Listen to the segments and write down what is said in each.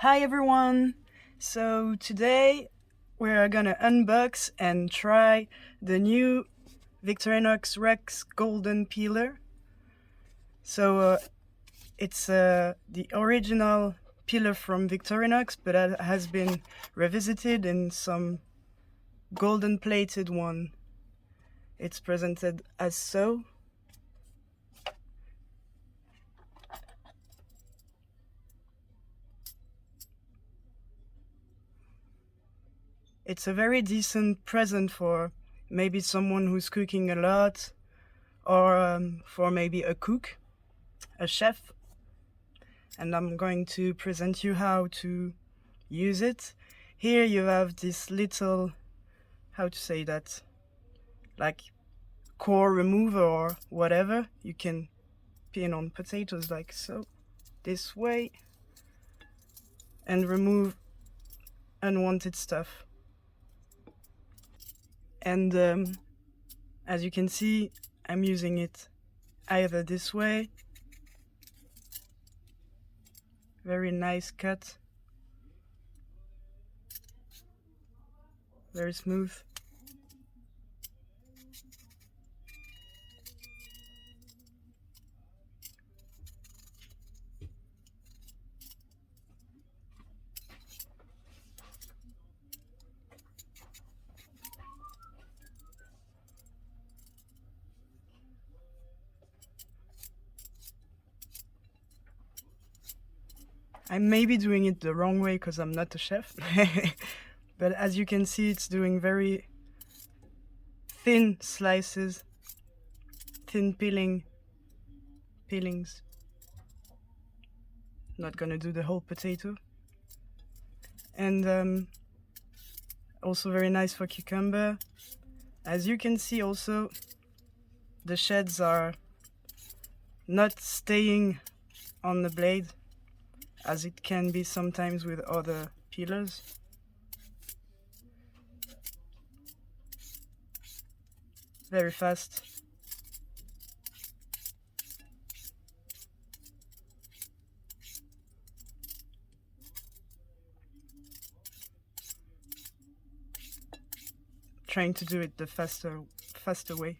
Hi everyone! So today we're gonna unbox and try the new Victorinox Rex Golden Peeler. So it's the original peeler from Victorinox, but it has been revisited in some golden plated one. It's presented as so. It's a very decent present for maybe someone who's cooking a lot, or for maybe a cook, a chef. And I'm going to present you how to use it. Here you have this little, how to say that, like core remover or whatever. You can pin on potatoes like so, this way, and remove unwanted stuff. And as you can see, I'm using it either this way, very nice cut, very smooth. I may be doing it the wrong way because I'm not a chef, but as you can see, it's doing very thin slices, thin peelings. Not gonna do the whole potato. And also very nice for cucumber. As you can see also, the sheds are not staying on the blade, as it can be sometimes with other peelers. Very fast. Trying to do it the faster way.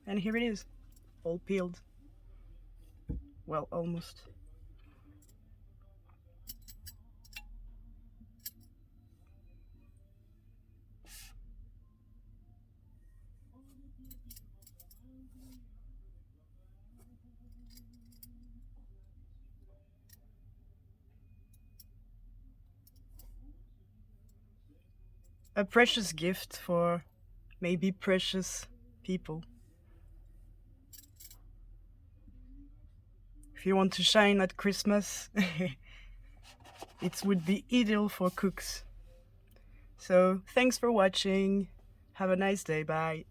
And here it is, all peeled. Well, almost. A precious gift for maybe precious people. If you want to shine at Christmas, it would be ideal for cooks. So thanks for watching. Have a nice day. Bye.